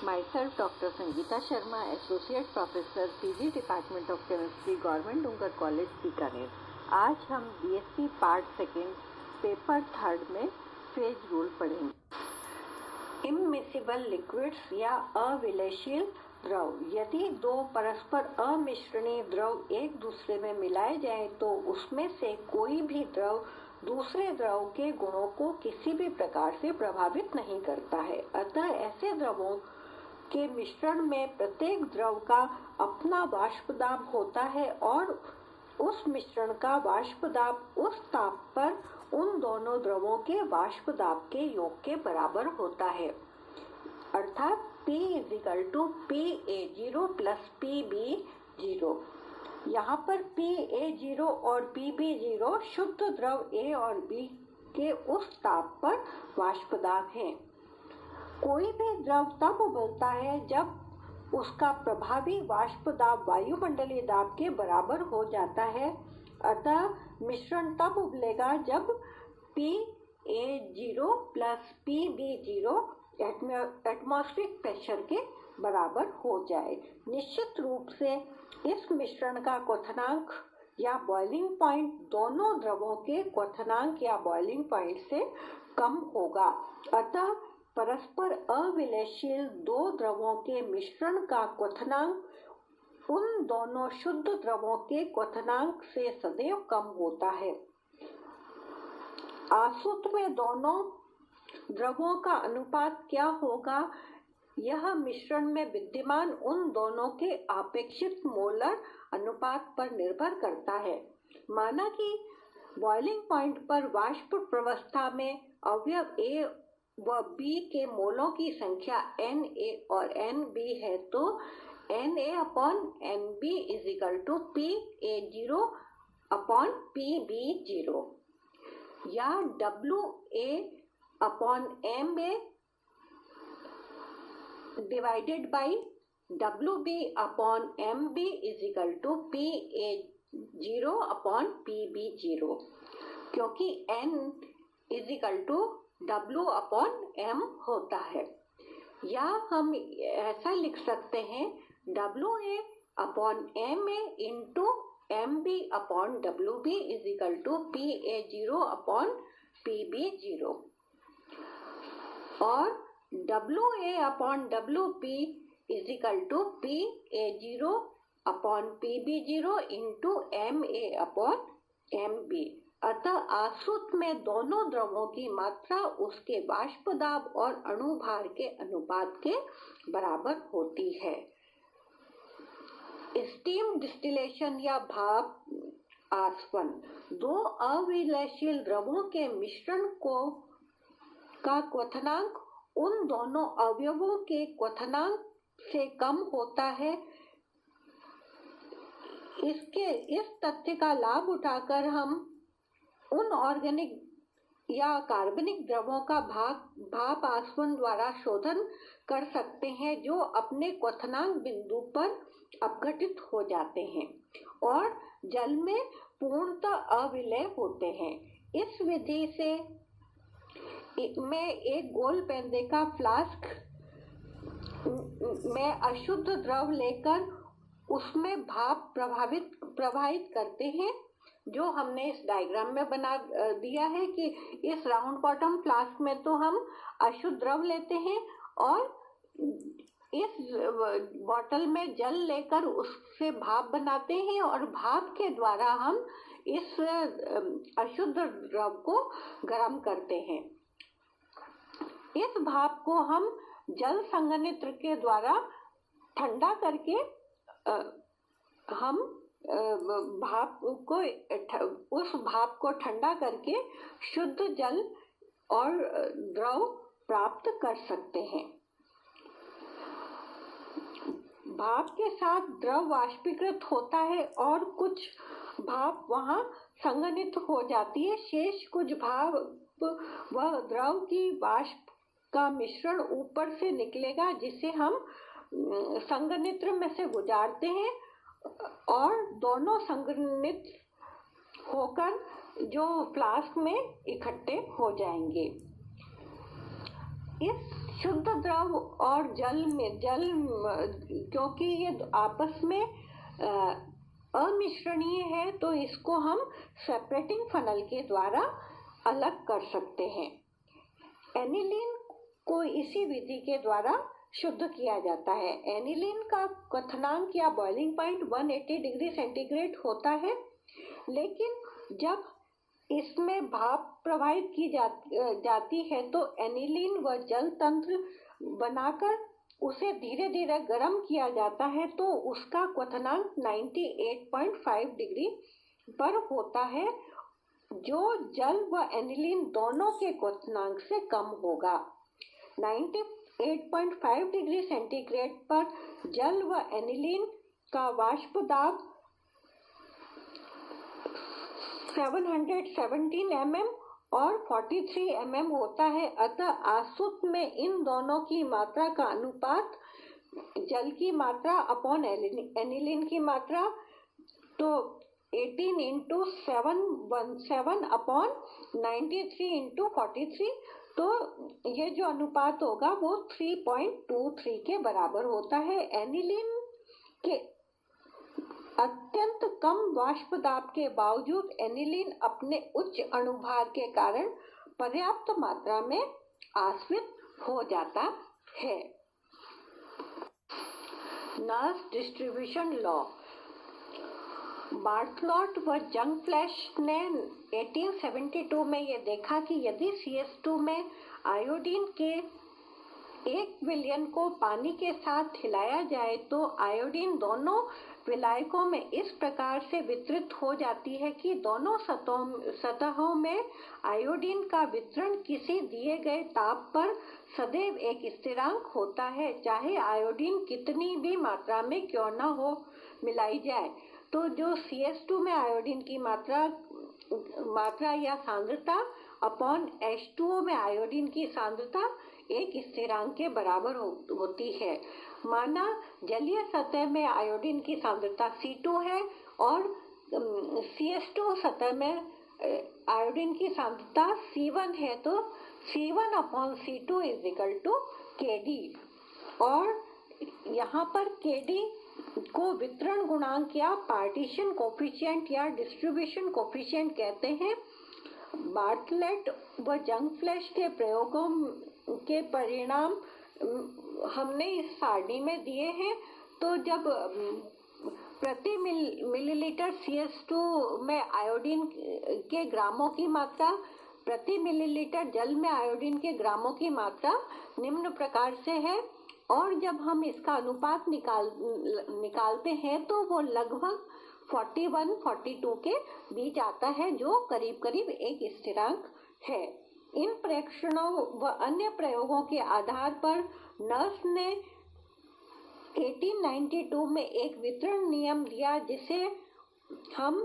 Myself, Dr. Sangeeta Sharma, Associate Professor, PG Department of Chemistry, Government Dungar college Bikaner. आज हम BSc part second paper third में phase rule पढ़ेंगे। Immiscible liquids या अविलयशील द्रव। यदि दो परस्पर अमिश्रणीय द्रव एक दूसरे में मिलाए जाएं तो उसमें से कोई भी द्रव दूसरे द्रव के गुणों को किसी भी प्रकार से प्रभावित नहीं करता है। अतः ऐसे द्रवों के मिश्रण में प्रत्येक द्रव का अपना वाष्प दाब होता है और उस मिश्रण का वाष्प दाब उस ताप पर उन दोनों द्रवों के वाष्प दाब के योग के बराबर होता है, अर्थात P = PA0 + PB0। यहाँ पर PA0 और PB0 शुद्ध द्रव A और B के उस ताप पर वाष्प दाब है। कोई भी द्रव तब उबलता है जब उसका प्रभावी वाष्प दाब वायुमंडलीय दाब के बराबर हो जाता है। अतः मिश्रण तब उबलेगा जब PA0 + PB0 एटमॉस्फेरिक प्रेशर के बराबर हो जाए। निश्चित रूप से इस मिश्रण का क्वथनांक या बॉइलिंग पॉइंट दोनों द्रवों के क्वथनांक या बॉइलिंग पॉइंट से कम होगा। अतः परस्पर अविलयशील दो द्रवों के मिश्रण का क्वथनांक उन दोनों शुद्ध द्रवों के क्वथनांक से सदैव कम होता है। आसुत में दोनों द्रवों का अनुपात क्या होगा, यह मिश्रण में विद्यमान उन दोनों के अपेक्षित मोलर अनुपात पर निर्भर करता है। माना कि बॉइलिंग पॉइंट पर वाष्प प्रवस्था में अवयव A व B के मोलों की संख्या Na और Nb है तो Na/Nb = PA0/PB0 या WA/Ma divided by WB/Mb = PA0/PB0, क्योंकि N = W/M होता है। या हम ऐसा लिख सकते हैं WA/Ma × MB/WB = PA0/PB0 और WA/WP = PA0/PB0 × MA/MB। अतः आसुत में दोनों द्रवों की मात्रा उसके वाष्प दाब और अणु भार के अनुपात के बराबर होती है। स्टीम डिस्टिलेशन या भाप आसवन। दो अविलयशील द्रवों के मिश्रण का क्वथनांक उन दोनों अवयवों के क्वथनांक से कम होता है। इस तथ्य का लाभ उठाकर हम उन ऑर्गेनिक या कार्बनिक द्रवों का भाप आसवन द्वारा शोधन कर सकते हैं जो अपने क्वथनांक बिंदु पर अपघटित हो जाते हैं और जल में पूर्णतः अविलय होते हैं। इस विधि से मैं एक गोल पेंदे का फ्लास्क में अशुद्ध द्रव लेकर उसमें भाप प्रवाहित करते हैं, जो हमने इस डायग्राम में बना दिया है कि इस राउंड बॉटम फ्लास्क में तो हम अशुद्ध द्रव लेते हैं और इस बॉटल में जल लेकर उससे भाप बनाते हैं और भाप के द्वारा हम इस अशुद्ध द्रव को गर्म करते हैं। इस भाप को हम जल संघनित्र के द्वारा ठंडा करके हम उस भाप को ठंडा करके शुद्ध जल और द्रव प्राप्त कर सकते हैं। भाप के साथ द्रव वाष्पीकृत होता है और कुछ भाप वहां संघनित हो जाती है। शेष कुछ भाप व द्रव की वाष्प का मिश्रण ऊपर से निकलेगा, जिसे हम संघनित्र में से गुजारते हैं और दोनों संघनित होकर जो फ्लास्क में इकट्ठे हो जाएंगे। इस शुद्ध द्रव और जल क्योंकि ये आपस में अमिश्रणीय है, तो इसको हम सेपरेटिंग फनल के द्वारा अलग कर सकते हैं। एनिलीन को इसी विधि के द्वारा शुद्ध किया जाता है। एनिलीन का क्वथनांक या बॉइलिंग पॉइंट 180 डिग्री सेंटीग्रेड होता है, लेकिन जब इसमें भाप प्रवाहित की जाती है तो एनिलीन व जल तंत्र बनाकर उसे धीरे धीरे गर्म किया जाता है, तो उसका क्वथनांक 98.5 डिग्री पर होता है, जो जल व एनिलीन दोनों के क्वथनांक से कम होगा। 98.5 डिग्री सेंटीग्रेड पर जल व एनिलीन का वाष्प दाब 717 mm और 43 mm होता है। अतः आसुत में इन दोनों की मात्रा का अनुपात जल की मात्रा अपॉन एनिलीन की मात्रा, तो 18 × 717 अपॉन 93 × 43, तो ये जो अनुपात होगा वो 3.23 के बराबर होता है। एनिलीन के अत्यंत कम वाष्प दाब के बावजूद एनिलीन अपने उच्च अणुभार के कारण पर्याप्त मात्रा में आश्रित हो जाता है। Nurse distribution law. बार्टलॉट व जंगफ्लेश ने 1872 में ये देखा कि यदि CS2 में आयोडीन के 1 विलयन को पानी के साथ हिलाया जाए तो आयोडीन दोनों विलायकों में इस प्रकार से वितरित हो जाती है कि दोनों सतहों में आयोडीन का वितरण किसी दिए गए ताप पर सदैव एक स्थिरांक होता है, चाहे आयोडीन कितनी भी मात्रा में क्यों न हो मिलाई जाए। तो जो CS2 में आयोडीन की मात्रा या सांद्रता अपॉन H2O में आयोडीन की सांद्रता एक स्थिरांक के बराबर होती है। माना जलीय सतह में आयोडीन की सांद्रता C2 है और CS2 सतह में आयोडीन की सांद्रता C1 है, तो C1 अपॉन C2 = KD, और यहाँ पर KD को वितरण गुणांक या पार्टीशन कोफिशिएंट या डिस्ट्रीब्यूशन कोफिशिएंट कहते हैं। बार्टलेट व जंगफ्लेश के प्रयोगों के परिणाम हमने इस सारणी में दिए हैं। तो जब प्रति मिलीलीटर CS2 में आयोडीन के ग्रामों की मात्रा, प्रति मिलीलीटर जल में आयोडीन के ग्रामों की मात्रा निम्न प्रकार से है, और जब हम इसका अनुपात निकालते हैं तो वो लगभग 41-42 के बीच आता है, जो करीब करीब एक स्थिरांक है। इन प्रेक्षणों व अन्य प्रयोगों के आधार पर नर्स ने 1892 में एक वितरण नियम दिया, जिसे हम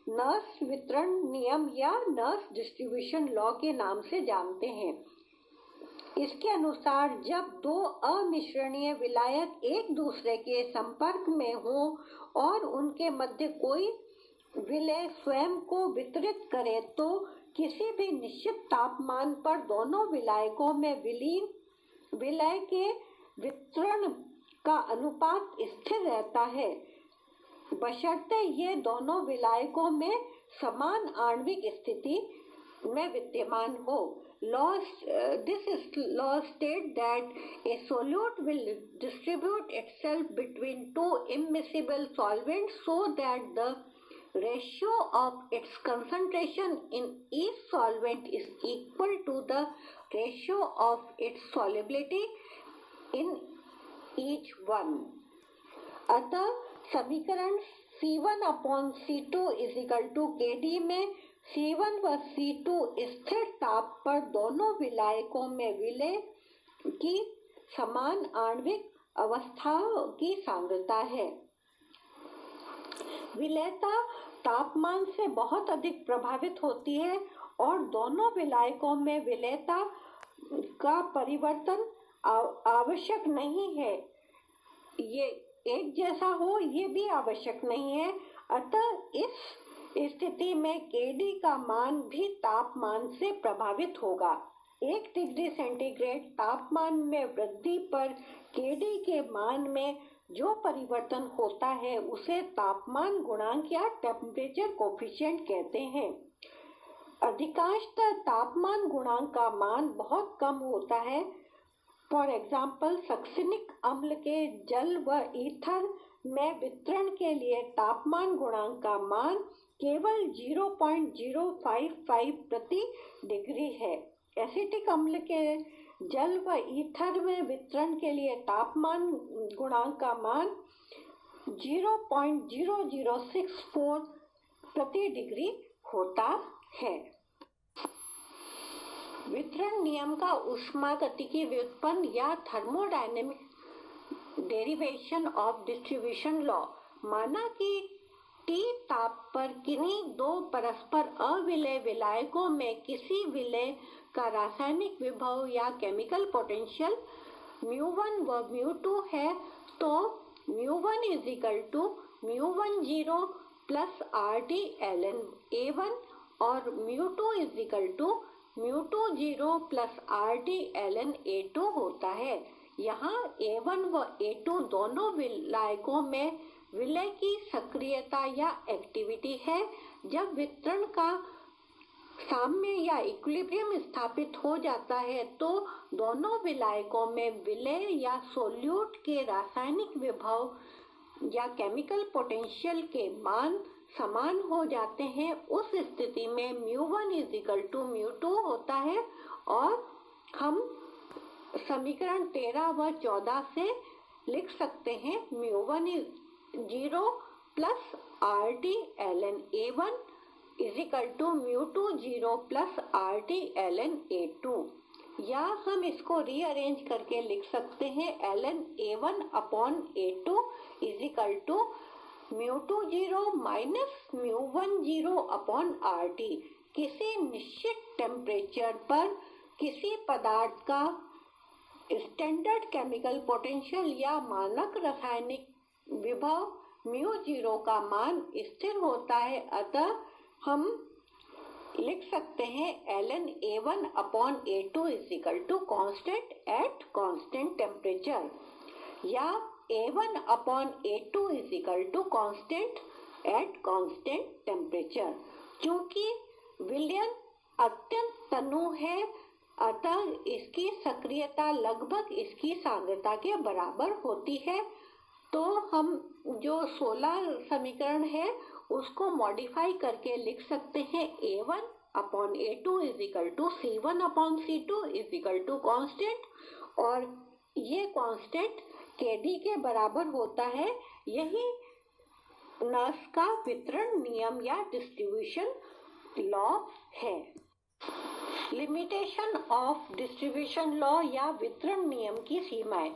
नर्स वितरण नियम या नर्स डिस्ट्रीब्यूशन लॉ के नाम से जानते हैं। इसके अनुसार जब दो अमिश्रणीय विलायक एक दूसरे के संपर्क में हो और उनके मध्य कोई विलय स्वयं को वितरित करे, तो किसी भी निश्चित तापमान पर दोनों विलायकों में विलय के वितरण का अनुपात स्थिर रहता है, बशर्ते ये दोनों विलायकों में समान आणविक स्थिति में विद्यमान हो। This law states that a solute will distribute itself between two immiscible solvents so that the ratio of its concentration in each solvent is equal to the ratio of its solubility in each one. अतः समीकरण C1/C2 = KD में C1 व C2 स्थिर ताप पर दोनों विलायकों में विलय की समान आणविक अवस्थाओं की सांद्रता है। विलयता तापमान से बहुत अधिक प्रभावित होती है और दोनों विलायकों में विलयता का परिवर्तन आवश्यक नहीं है, ये एक जैसा हो ये भी आवश्यक नहीं है। अतः इस स्थिति में KD का मान भी तापमान से प्रभावित होगा। 1 डिग्री सेंटीग्रेड तापमान में वृद्धि पर केडी के मान में जो परिवर्तन होता है उसे तापमान गुणांक या टेम्परेचर कोफिशिएंट कहते हैं। अधिकांशतः तापमान गुणांक का मान बहुत कम होता है। फॉर एग्जाम्पल, सक्सिनिक अम्ल के जल व ईथर में वितरण के लिए तापमान गुणांक का मान केवल 0.055 प्रति डिग्री है। एसिटिक अम्ल के जल व ईथर में वितरण के लिए तापमान गुणांक का मान 0.0064 प्रति डिग्री होता है। वितरण नियम का ऊष्मागतिकी व्युत्पन्न या thermodynamic derivation of distribution law. माना कि T ताप पर किन्हीं दो परस्पर अविलय विलायकों में किसी विलय का रासायनिक विभव या केमिकल पोटेंशियल μ1 व μ2 है, तो μ1 = μ10 प्लस RT ln A1 और μ2 = μ20 प्लस RT ln A2 होता है। यहाँ A1 व A2 दोनों विलायकों में विलय की सक्रियता या एक्टिविटी है। जब वितरण का साम्य या इक्विलिब्रियम स्थापित हो जाता है तो दोनों विलायकों में विलय या सोल्यूट के रासायनिक विभव या केमिकल पोटेंशियल के मान समान हो जाते हैं। उस स्थिति में μ1 = μ2 होता है और हम समीकरण 13 व 14 से लिख सकते हैं μ10 plus RT ln A1 = μ20 plus RT ln A2, या हम इसको रीअरेंज करके लिख सकते हैं ln A1 upon A2 = μ20 minus μ10 upon RT। किसी निश्चित टेम्परेचर पर किसी पदार्थ का स्टैंडर्ड केमिकल पोटेंशियल या मानक रासायनिक विभव μ0 का मान स्थिर होता है। अतः हम लिख सकते हैं ln A1 upon A2 = constant at constant temperature, या A1 upon A2 = constant at constant temperature। क्योंकि विलयन अत्यंत तनु है, अतः इसकी सक्रियता लगभग इसकी सांद्रता के बराबर होती है। तो हम जो 16 समीकरण है उसको मॉडिफाई करके लिख सकते हैं A1 upon A2 = C1 upon C2 = constant, और ये कांस्टेंट KD के बराबर होता है। यही नर्स का वितरण नियम या डिस्ट्रीब्यूशन लॉ है। लिमिटेशन ऑफ डिस्ट्रीब्यूशन लॉ या वितरण नियम की सीमाएं।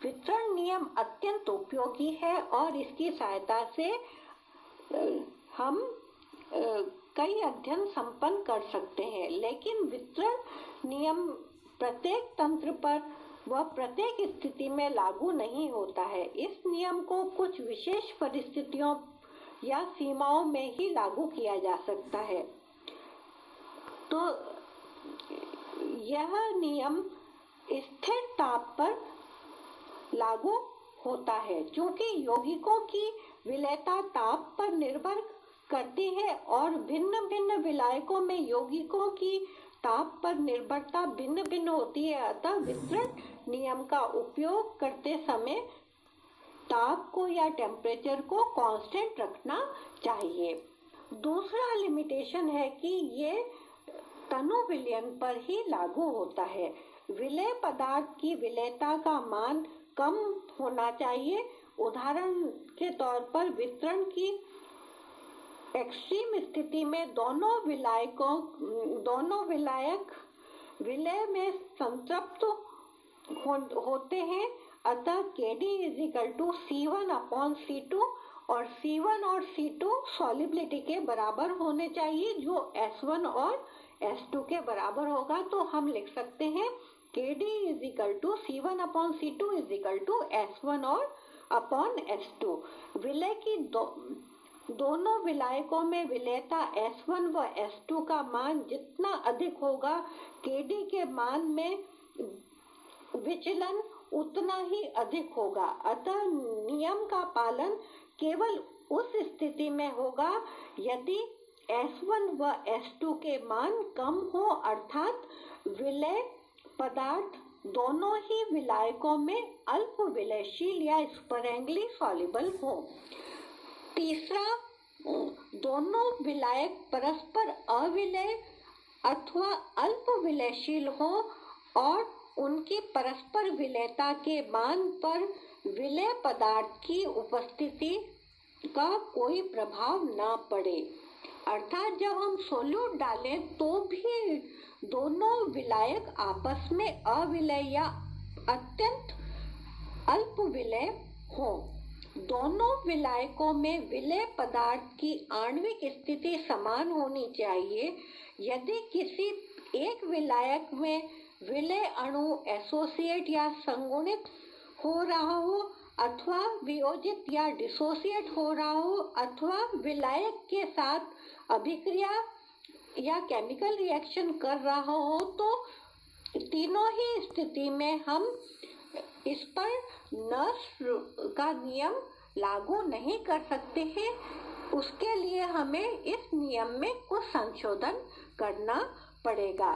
वितरण नियम अत्यंत उपयोगी है और इसकी सहायता से हम कई अध्ययन संपन्न कर सकते हैं, लेकिन वितरण नियम प्रत्येक तंत्र पर व प्रत्येक स्थिति में लागू नहीं होता है। इस नियम को कुछ विशेष परिस्थितियों या सीमाओं में ही लागू किया जा सकता है। तो यह नियम स्थिर ताप पर लागू होता है। चूंकि यौगिकों की विलयता ताप पर निर्भर करती है और भिन्न भिन्न विलायकों में यौगिकों की ताप पर निर्भरता भिन्न भिन्न होती है, अतः वितरण नियम का उपयोग करते समय ताप को या टेम्परेचर को कांस्टेंट रखना चाहिए। दूसरा लिमिटेशन है कि ये तनु विलयन पर ही लागू होता है। विलय पदार्थ की विलयता का मान कम होना चाहिए। उदाहरण के तौर पर वितरण की एक्सट्रीम स्थिति में दोनों विलायक विलय में संतृप्त होते हैं, अतः KD = C1 upon C2 और C1 और C2 सॉल्युबिलिटी के बराबर होने चाहिए, जो S1 और S2 के बराबर होगा। तो हम लिख सकते हैं KD = C1 upon C2 = S1 और upon S2। विलय की दोनों विलायकों में विलेयता S1 व S2 का मान जितना अधिक होगा, Kd के मान में विचलन उतना ही अधिक होगा। अतः नियम का पालन केवल उस स्थिति में होगा यदि S1 व S2 के मान कम हो, अर्थात विलेय पदार्थ दोनों ही विलायकों में अल्प विलयशील या स्परेंगली सॉल्युबल हो। तीसरा, दोनों विलायक परस्पर अविलेय अथवा अल्प विलयशील हो और उनकी परस्पर विलेयता के मान पर विलेय पदार्थ की उपस्थिति का कोई प्रभाव न पड़े। अर्थात जब हम सोल्यूट डालें तो भी दोनों विलायक आपस में अविलेय या अत्यंत अल्प विलेय हो। दोनों विलायकों में विलेय पदार्थ की आणविक स्थिति समान होनी चाहिए। यदि किसी एक विलायक में विलेय अणु एसोसिएट या संगुणित हो रहा हो अथवा वियोजित या डिसोसिएट हो रहा हो अथवा विलायक के साथ अभिक्रिया या केमिकल रिएक्शन कर रहा हो, तो तीनों ही स्थिति में हम इस पर नर्स का नियम लागू नहीं कर सकते हैं। उसके लिए हमें इस नियम में कुछ संशोधन करना पड़ेगा।